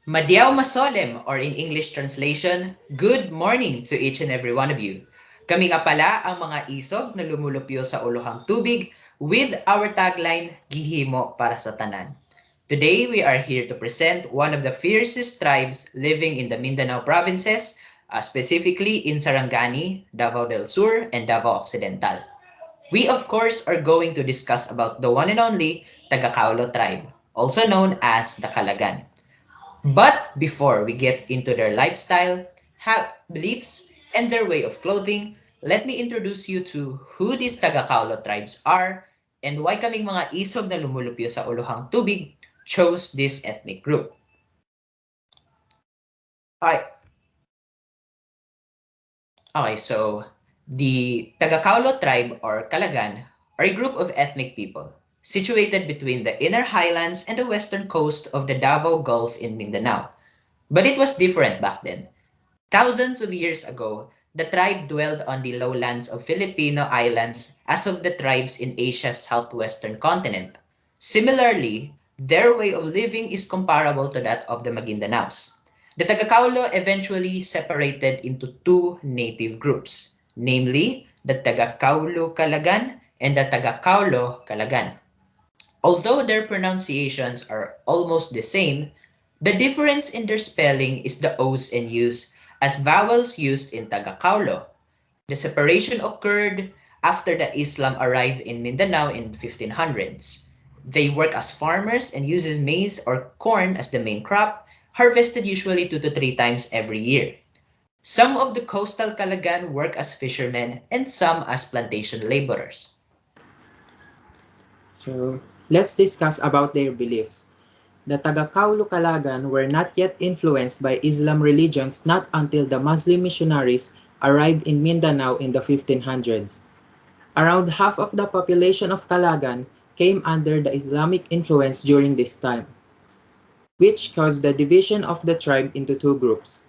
Madiaw masolem or in English translation, good morning to each and every one of you. Kami nga pala ang mga isog na lumulupyo sa ulohang tubig with our tagline, Gihimo para sa tanan. Today we are here to present one of the fiercest tribes living in the Mindanao provinces, specifically in Sarangani, Davao del Sur, and Davao Occidental. We of course are going to discuss about the one and only Tagakaolo tribe, also known as the Kalagan. But before we get into their lifestyle, beliefs, and their way of clothing, let me introduce you to who these Tagakaolo tribes are and why kaming mga isog na lumulupyo sa ulohang tubig chose this ethnic group. Okay, so the Tagakaolo tribe or Kalagan are a group of ethnic people situated between the inner highlands and the western coast of the Davao Gulf in Mindanao. But it was different back then. Thousands of years ago, the tribe dwelled on the lowlands of Filipino islands as of the tribes in Asia's southwestern continent. Similarly, their way of living is comparable to that of the Maguindanaos. The Tagakaulo eventually separated into two native groups, namely the Tagakaulo Kalagan and the Tagakaulo Kalagan. Although their pronunciations are almost the same, the difference in their spelling is the O's and U's as vowels used in Tagakaulo. The separation occurred after the Islam arrived in Mindanao in 1500s. They work as farmers and uses maize or corn as the main crop, harvested usually 2 to 3 times every year. Some of the coastal Kalagan work as fishermen and some as plantation laborers. So, let's discuss about their beliefs. The Tagakaulu Kalagan were not yet influenced by Islam religions not until the Muslim missionaries arrived in Mindanao in the 1500s. Around half of the population of Kalagan came under the Islamic influence during this time, which caused the division of the tribe into two groups.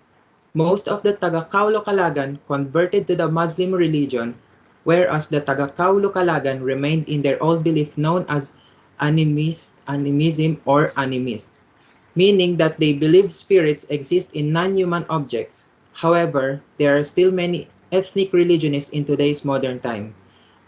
Most of the Tagakaulo Kalagan converted to the Muslim religion, whereas the Tagakaulo Kalagan remained in their old belief known as animism or animist, meaning that they believe spirits exist in non-human objects. However, there are still many ethnic religionists in today's modern time,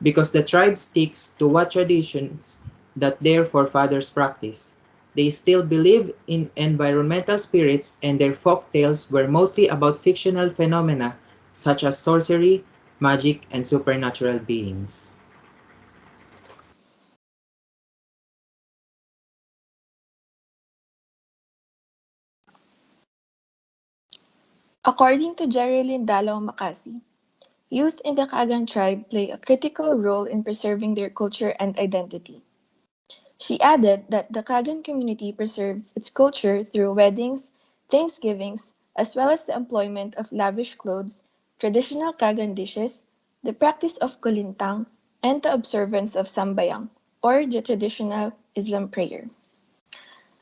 because the tribe sticks to what traditions that their forefathers practiced. They still believe in environmental spirits, and their folk tales were mostly about fictional phenomena such as sorcery, magic, and supernatural beings. According to Jerilyn Dalaw Makasi, youth in the Kagan tribe play a critical role in preserving their culture and identity. She added that the Kagan community preserves its culture through weddings, thanksgivings, as well as the employment of lavish clothes, traditional Kagan dishes, the practice of kulintang, and the observance of sambayang, or the traditional Islam prayer.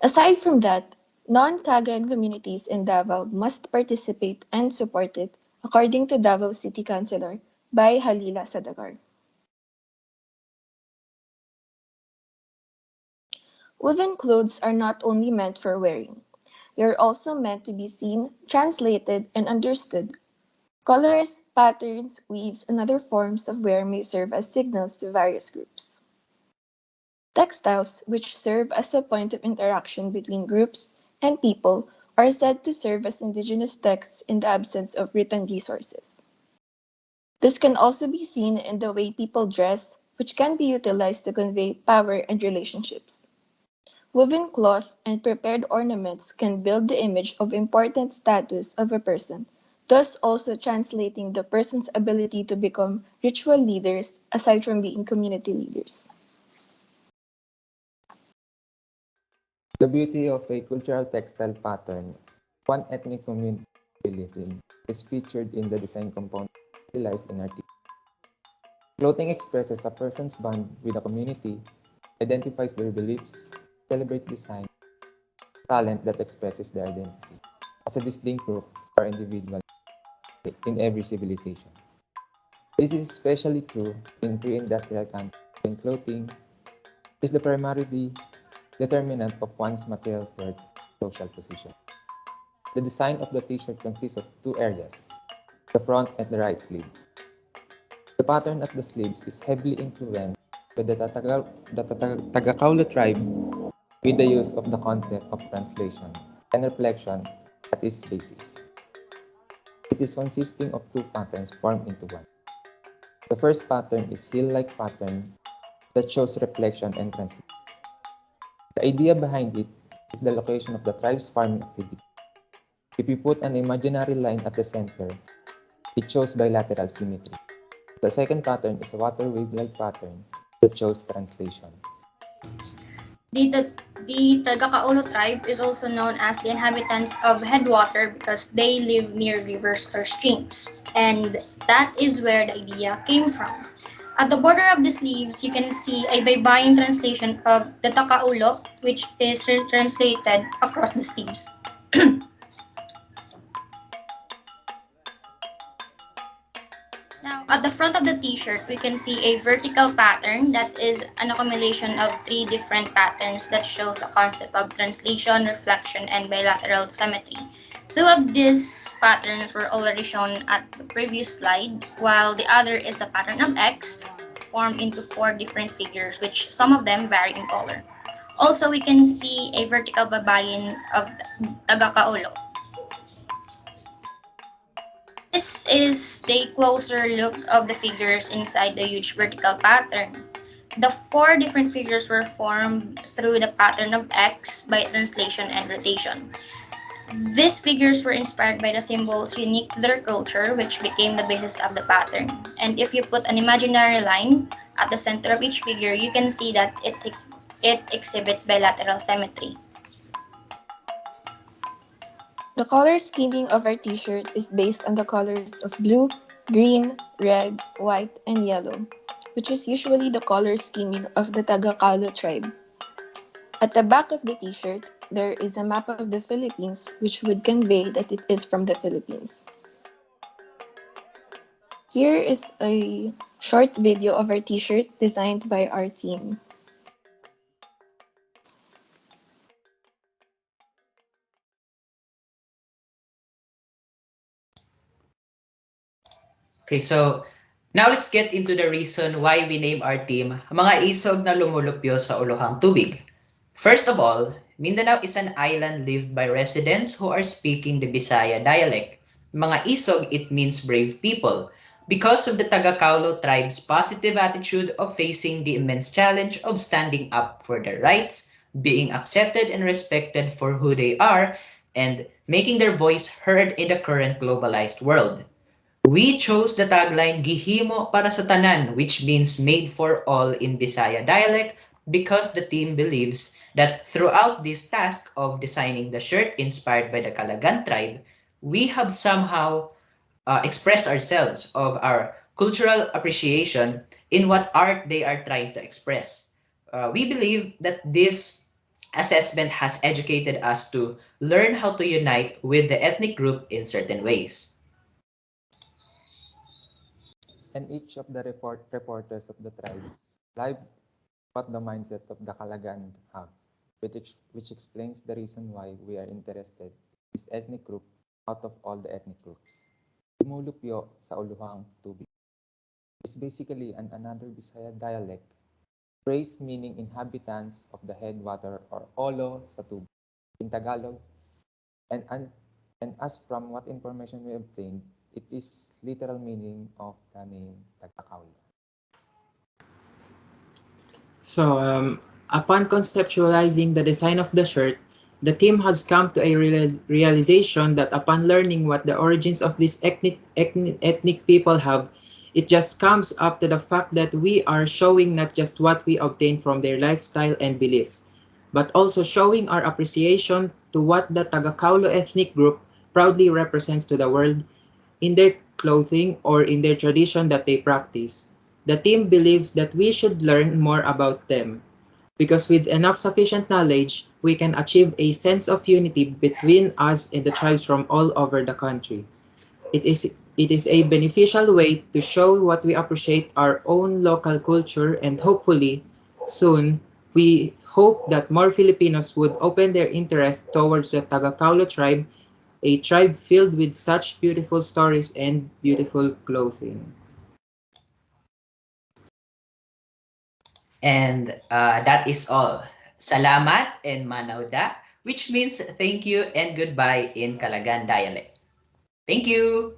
Aside from that, non-Kagan communities in Davao must participate and support it, according to Davao City Councilor by Halila Sadagar. Woven clothes are not only meant for wearing. They are also meant to be seen, translated, and understood. Colors, patterns, weaves, and other forms of wear may serve as signals to various groups. Textiles, which serve as a point of interaction between groups and people, are said to serve as indigenous texts in the absence of written resources. This can also be seen in the way people dress, which can be utilized to convey power and relationships. Woven cloth and prepared ornaments can build the image of important status of a person, thus also translating the person's ability to become ritual leaders aside from being community leaders. The beauty of a cultural textile pattern one ethnic community believes in is featured in the design component utilized in art. Clothing expresses a person's bond with a community, identifies their beliefs, celebrates design, talent that expresses their identity as a distinct group or individual in every civilization. This is especially true in pre-industrial countries when clothing is the primary determinant of one's material worth social position. The design of the t-shirt consists of two areas, the front and the right sleeves. The pattern at the sleeves is heavily influenced by the Tagakaolo tribe with the use of the concept of translation and reflection at its basis. It is consisting of two patterns formed into one. The first pattern is hill-like pattern that shows reflection and translation. The idea behind it is the location of the tribe's farming activity. If you put an imaginary line at the center, it shows bilateral symmetry. The second pattern is a water wave-like pattern that shows translation. The, the Tagakaolo tribe is also known as the inhabitants of headwater because they live near rivers or streams, and that is where the idea came from. At the border of the sleeves, you can see a Baybayin translation of the Takaulo, which is translated across the sleeves. Now, at the front of the t-shirt, we can see a vertical pattern that is an accumulation of three different patterns that shows the concept of translation, reflection, and bilateral symmetry. Two of these patterns were already shown at the previous slide, while the other is the pattern of X, formed into four different figures, which some of them vary in color. Also, we can see a vertical babayin of Tagakaolo. This is the closer look of the figures inside the huge vertical pattern. The four different figures were formed through the pattern of X by translation and rotation. These figures were inspired by the symbols unique to their culture, which became the basis of the pattern. And if you put an imaginary line at the center of each figure, you can see that it exhibits bilateral symmetry. The color scheming of our t-shirt is based on the colors of blue, green, red, white, and yellow, which is usually the color scheming of the Tagakalo tribe. At the back of the t-shirt, there is a map of the Philippines which would convey that it is from the Philippines. Here is a short video of our t-shirt designed by our team. Okay, so now let's get into the reason why we name our team Mga Isog na Lumulupyo sa Uluhang Tubig. First of all, Mindanao is an island lived by residents who are speaking the Bisaya dialect. Mga Isog, it means brave people. Because of the Tagakaolo tribe's positive attitude of facing the immense challenge of standing up for their rights, being accepted and respected for who they are, and making their voice heard in the current globalized world. We chose the tagline Gihimo para sa tanan, which means made for all in Bisaya dialect, because the team believes that throughout this task of designing the shirt inspired by the Kalagan tribe, we have somehow expressed ourselves of our cultural appreciation in what art they are trying to express. We believe that this assessment has educated us to learn how to unite with the ethnic group in certain ways. And each of the reporters of the tribes live what the mindset of the Kalagan have, which explains the reason why we are interested in this ethnic group out of all the ethnic groups. Lumulupyo sa uluhang tubig is basically another Bisaya dialect, phrase meaning inhabitants of the headwater or olo sa tubig in Tagalog. And, and, and as from what information we obtained, it is literal meaning of the name Tagakaolo. So, upon conceptualizing the design of the shirt, the team has come to a realization that upon learning what the origins of these ethnic people have, it just comes up to the fact that we are showing not just what we obtain from their lifestyle and beliefs, but also showing our appreciation to what the Tagakaulo ethnic group proudly represents to the world in their clothing or in their tradition that they practice. The team believes that we should learn more about them because with enough sufficient knowledge, we can achieve a sense of unity between us and the tribes from all over the country. It is a beneficial way to show what we appreciate our own local culture and hopefully soon we hope that more Filipinos would open their interest towards the Tagakaulo tribe a tribe filled with such beautiful stories and beautiful clothing. And that is all. Salamat and manauda, which means thank you and goodbye in Kalagan dialect. Thank you!